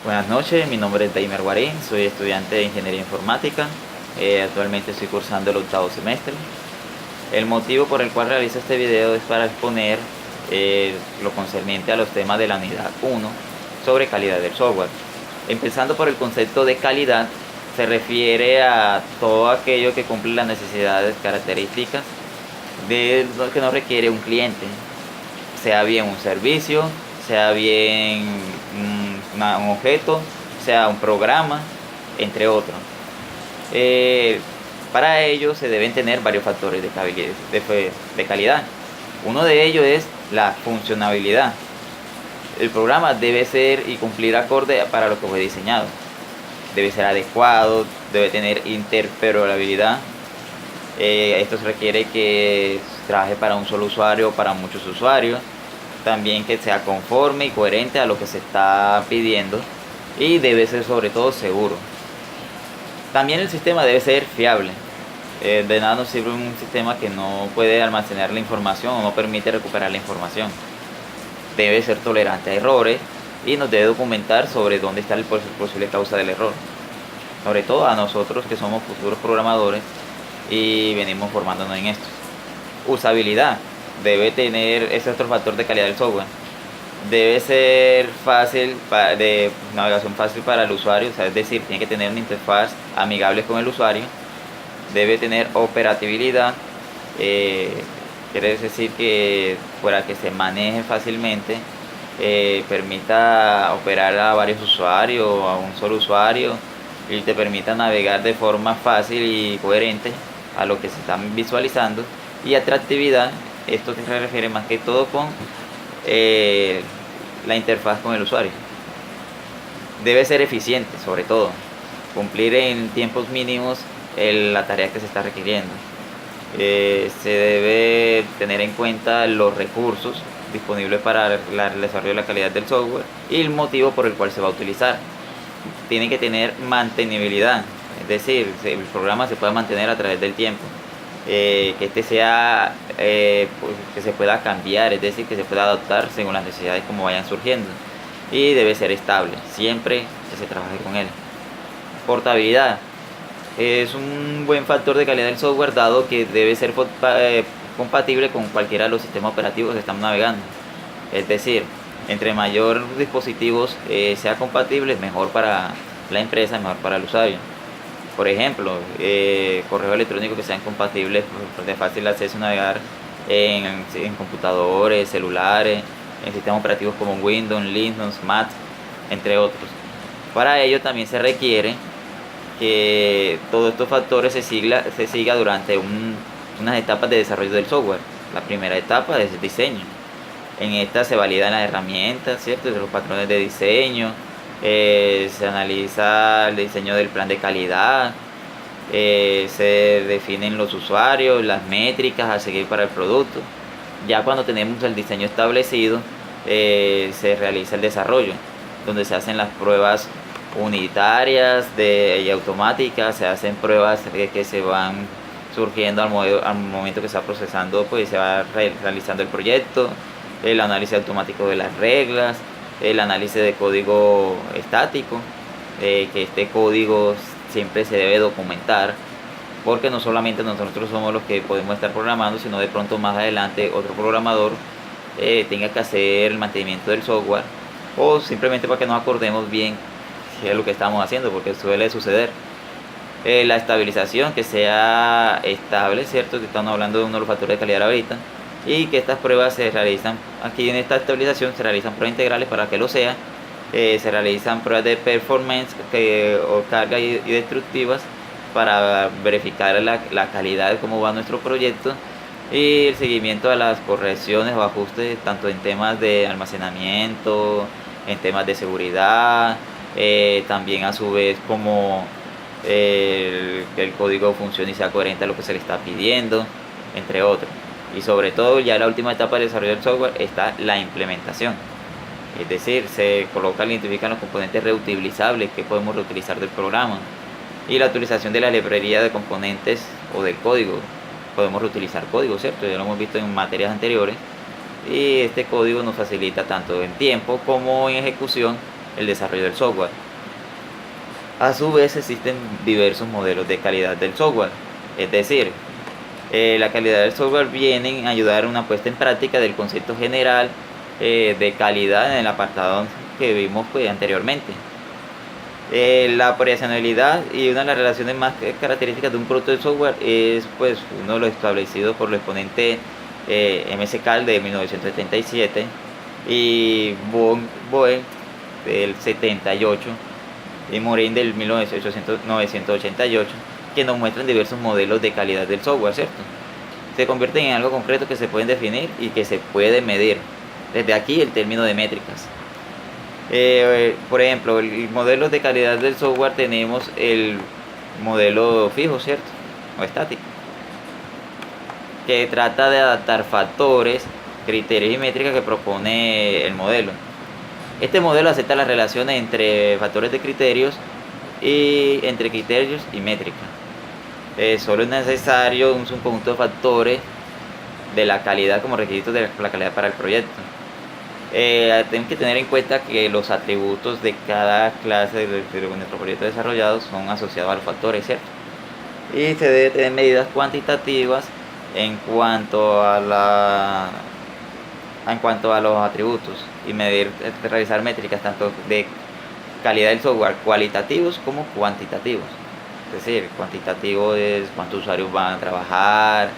Buenas noches, mi nombre es Daimer Guarín, soy estudiante de Ingeniería Informática, actualmente estoy cursando el octavo semestre. El motivo por el cual realizo este video es para exponer lo concerniente a los temas de la unidad 1 sobre calidad del software. Empezando por el concepto de calidad, se refiere a todo aquello que cumple las necesidades características de lo que nos requiere un cliente, sea bien un servicio, sea bien un objeto, sea un programa, entre otros. Para ello se deben tener varios factores de calidad. Uno de ellos es la funcionabilidad. El programa debe ser y cumplir acorde para lo que fue diseñado. Debe ser adecuado, debe tener interoperabilidad. Esto se requiere que trabaje para un solo usuario o para muchos usuarios. También que sea conforme y coherente a lo que se está pidiendo. Y debe ser sobre todo seguro. También el sistema debe ser fiable. De nada nos sirve un sistema que no puede almacenar la información o no permite recuperar la información. Debe ser tolerante a errores y nos debe documentar sobre dónde está la posible causa del error. Sobre todo a nosotros que somos futuros programadores y venimos formándonos en esto. Usabilidad. Debe tener ese otro factor de calidad del software. Debe ser fácil, de navegación fácil para el usuario, o sea, es decir, tiene que tener una interfaz amigable con el usuario. Debe tener operatividad, quiere decir que para que se maneje fácilmente, permita operar a varios usuarios o a un solo usuario y te permita navegar de forma fácil y coherente a lo que se está visualizando. Y atractividad, esto se refiere más que todo con la interfaz con el usuario. Debe ser eficiente, sobre todo, cumplir en tiempos mínimos la tarea que se está requiriendo. Se debe tener en cuenta los recursos disponibles para el desarrollo de la calidad del software y el motivo por el cual se va a utilizar. Tiene que tener mantenibilidad, es decir, el programa se pueda mantener a través del tiempo. Que este sea que se pueda cambiar, es decir, que se pueda adaptar según las necesidades como vayan surgiendo, y debe ser estable siempre que se trabaje con él. Portabilidad es un buen factor de calidad del software, dado que debe ser compatible con cualquiera de los sistemas operativos que estamos navegando. Es decir, entre mayor dispositivos sea compatible, mejor para la empresa, mejor para el usuario. Por ejemplo, correos electrónicos que sean compatibles de fácil acceso, navegar en computadores, celulares, en sistemas operativos como Windows, Linux, Mac, entre otros. Para ello también se requiere que todos estos factores se siga durante unas etapas de desarrollo del software. La primera etapa es el diseño. En esta se validan las herramientas, ¿cierto?, de los patrones de diseño. Se analiza el diseño del plan de calidad, se definen los usuarios, las métricas a seguir para el producto. Ya cuando tenemos el diseño establecido, se realiza el desarrollo, donde se hacen las pruebas unitarias y automáticas, se hacen pruebas que se van surgiendo al momento que se va procesando, pues se va realizando el proyecto, el análisis automático de las reglas, el análisis de código estático, que este código siempre se debe documentar, porque no solamente nosotros somos los que podemos estar programando, sino de pronto más adelante otro programador tenga que hacer el mantenimiento del software, o simplemente para que nos acordemos bien qué es lo que estamos haciendo, porque suele suceder. La estabilización, que sea estable, ¿cierto?, que estamos hablando de uno de los factores de calidad ahorita, y que estas pruebas se realizan, aquí en esta estabilización se realizan pruebas integrales para que lo sea, se realizan pruebas de performance o carga y destructivas para verificar la calidad de cómo va nuestro proyecto, y el seguimiento a las correcciones o ajustes tanto en temas de almacenamiento, en temas de seguridad, también a su vez como que el código funcione y sea coherente a lo que se le está pidiendo, entre otros. Y sobre todo, ya en la última etapa de desarrollo del software está la implementación. Es decir, se colocan, identifican los componentes reutilizables que podemos reutilizar del programa. Y la utilización de la librería de componentes o del código. Podemos reutilizar código, ¿cierto? Ya lo hemos visto en materias anteriores. Y este código nos facilita tanto en tiempo como en ejecución el desarrollo del software. A su vez existen diversos modelos de calidad del software, es decir, la calidad del software viene a ayudar a una puesta en práctica del concepto general de calidad en el apartado que vimos pues, anteriormente. La operacionalidad y una de las relaciones más características de un producto de software es pues uno de los establecidos por el exponente MSCAL de 1977 y Boeing del 78 y Morin del 1988, que nos muestran diversos modelos de calidad del software, ¿cierto? Se convierten en algo concreto que se pueden definir y que se puede medir. Desde aquí el término de métricas. Por ejemplo, el modelo de calidad del software tenemos el modelo fijo, ¿cierto? O estático, que trata de adaptar factores, criterios y métricas que propone el modelo. Este modelo acepta las relaciones entre factores de criterios y entre criterios y métricas. Solo es necesario un subconjunto de factores de la calidad como requisitos de la calidad para el proyecto. Tenemos que tener en cuenta que los atributos de cada clase de nuestro proyecto desarrollado son asociados a los factores, ¿cierto? Y se debe tener medidas cuantitativas en cuanto a los atributos y realizar métricas tanto de calidad del software cualitativos como cuantitativos. Es decir, cuantitativo es cuántos usuarios van a trabajar,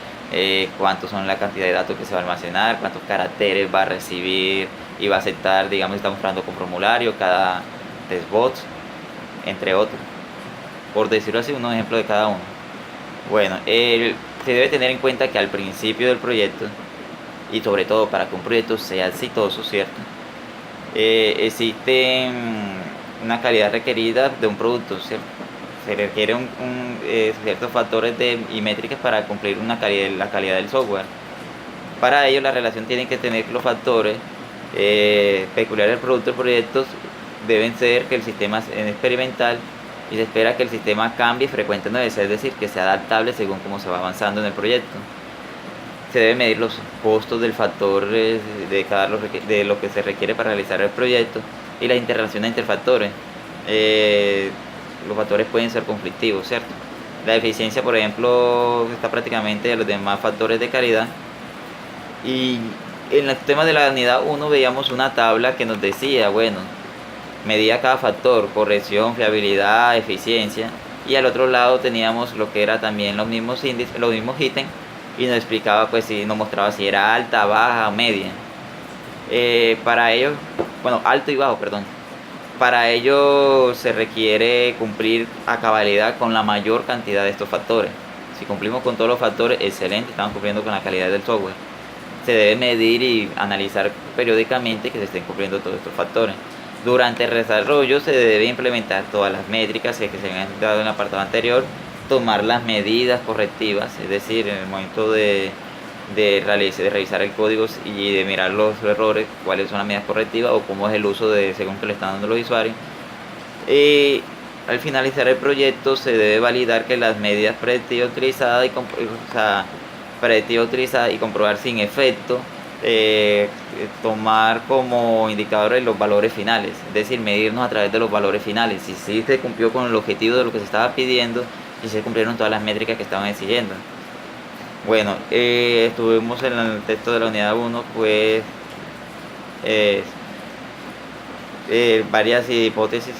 cuántos son la cantidad de datos que se va a almacenar, cuántos caracteres va a recibir y va a aceptar, digamos, estamos trabajando con formulario, cada testbot, entre otros. Por decirlo así, un ejemplo de cada uno. Bueno, se debe tener en cuenta que al principio del proyecto, y sobre todo para que un proyecto sea exitoso, ¿cierto? Existe una calidad requerida de un producto, ¿cierto? Se requieren ciertos factores y métricas para cumplir la calidad del software. Para ello, la relación tiene que tener los factores peculiares del producto y proyectos deben ser que el sistema es experimental y se espera que el sistema cambie frecuentemente, es decir, que sea adaptable según cómo se va avanzando en el proyecto. Se deben medir los costos del factor de lo que se requiere para realizar el proyecto y las interrelaciones entre factores. Los factores pueden ser conflictivos, ¿cierto? La eficiencia, por ejemplo, está prácticamente de los demás factores de calidad. Y en el tema de la unidad 1 veíamos una tabla que nos decía, bueno, medía cada factor, corrección, fiabilidad, eficiencia. Y al otro lado teníamos lo que era también los mismos índices, los mismos ítems, y nos explicaba, pues, si nos mostraba si era alta, baja o media. Para ello, bueno, alto y bajo, perdón. Para ello se requiere cumplir a cabalidad con la mayor cantidad de estos factores. Si cumplimos con todos los factores, excelente, estamos cumpliendo con la calidad del software. Se debe medir y analizar periódicamente que se estén cumpliendo todos estos factores. Durante el desarrollo se debe implementar todas las métricas que se han dado en el apartado anterior, tomar las medidas correctivas, es decir, en el momento de revisar el código y de mirar los errores, cuáles son las medidas correctivas o cómo es el uso según que le están dando los usuarios. Y al finalizar el proyecto se debe validar que las medidas predictivas utilizadas y comprobar sin efecto, tomar como indicadores los valores finales, es decir, medirnos a través de los valores finales, si sí se cumplió con el objetivo de lo que se estaba pidiendo y se cumplieron todas las métricas que estaban exigiendo. Bueno, estuvimos en el texto de la unidad 1, pues varias hipótesis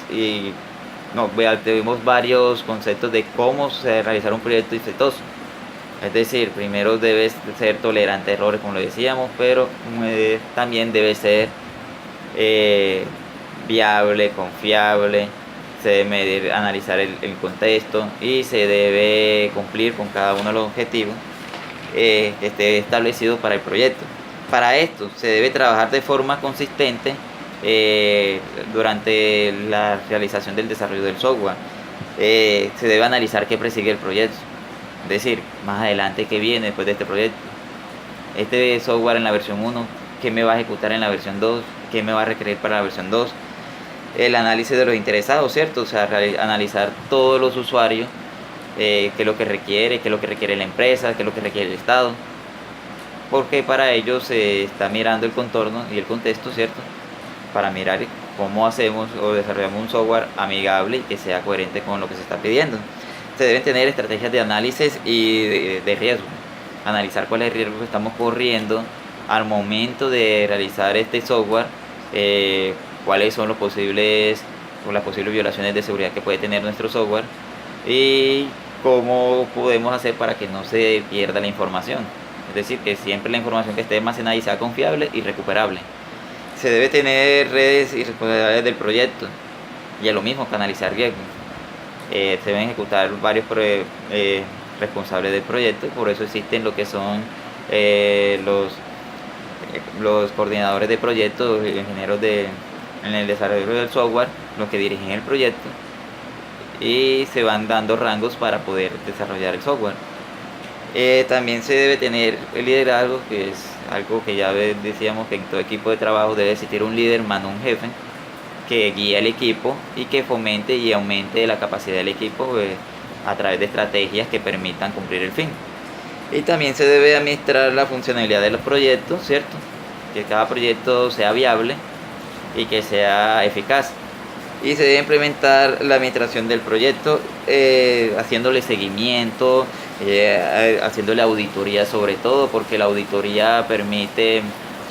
tuvimos varios conceptos de cómo realizar un proyecto exitoso. Es decir, primero debe ser tolerante a errores, como lo decíamos, pero también debe ser viable, confiable, se debe medir, analizar el contexto y se debe cumplir con cada uno de los objetivos que esté establecido para el proyecto. Para esto se debe trabajar de forma consistente durante la realización del desarrollo del software. Se debe analizar qué persigue el proyecto, es decir, más adelante qué viene después de este proyecto. Este software en la versión 1, qué me va a ejecutar en la versión 2, qué me va a requerir para la versión 2. El análisis de los interesados, ¿cierto? O sea, analizar todos los usuarios, qué es lo que requiere, qué es lo que requiere la empresa, qué es lo que requiere el Estado, porque para ello se está mirando el contorno y el contexto, ¿cierto? Para mirar cómo hacemos o desarrollamos un software amigable y que sea coherente con lo que se está pidiendo. Se deben tener estrategias de análisis y de riesgo. Analizar cuáles riesgos estamos corriendo al momento de realizar este software, cuáles son los posibles o las posibles violaciones de seguridad que puede tener nuestro software y cómo podemos hacer para que no se pierda la información. Es decir, que siempre la información que esté almacenada y sea confiable y recuperable. Se debe tener redes y responsabilidades del proyecto y a lo mismo canalizar riesgos. Se deben ejecutar varios responsables del proyecto, por eso existen lo que son los coordinadores de proyectos, ingenieros en el desarrollo del software, los que dirigen el proyecto, y se van dando rangos para poder desarrollar el software. También se debe tener el liderazgo, que es algo que ya decíamos que en todo equipo de trabajo debe existir un líder más no un jefe, que guíe al equipo y que fomente y aumente la capacidad del equipo a través de estrategias que permitan cumplir el fin. Y también se debe administrar la funcionalidad de los proyectos, ¿cierto? Que cada proyecto sea viable y que sea eficaz. Y se debe implementar la administración del proyecto, haciéndole seguimiento, haciéndole auditoría sobre todo, porque la auditoría permite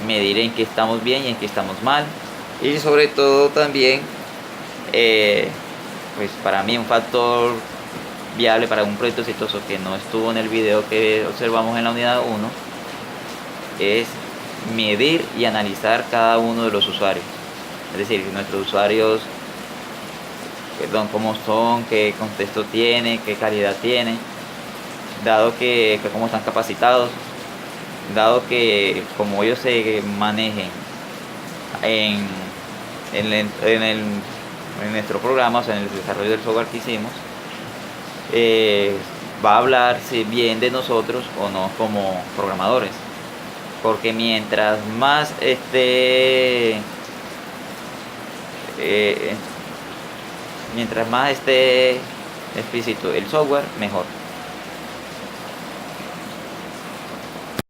medir en qué estamos bien y en qué estamos mal. Y sobre todo también, pues para mí un factor viable para un proyecto exitoso que no estuvo en el video que observamos en la unidad 1 es medir y analizar cada uno de los usuarios. Es decir, nuestros usuarios, cómo son, qué contexto tiene, qué calidad tiene, dado que cómo están capacitados, dado que como ellos se manejen en nuestro programa, o sea, en el desarrollo del software que hicimos, va a hablarse bien de nosotros o no como programadores, porque mientras más esté explícito el software, mejor.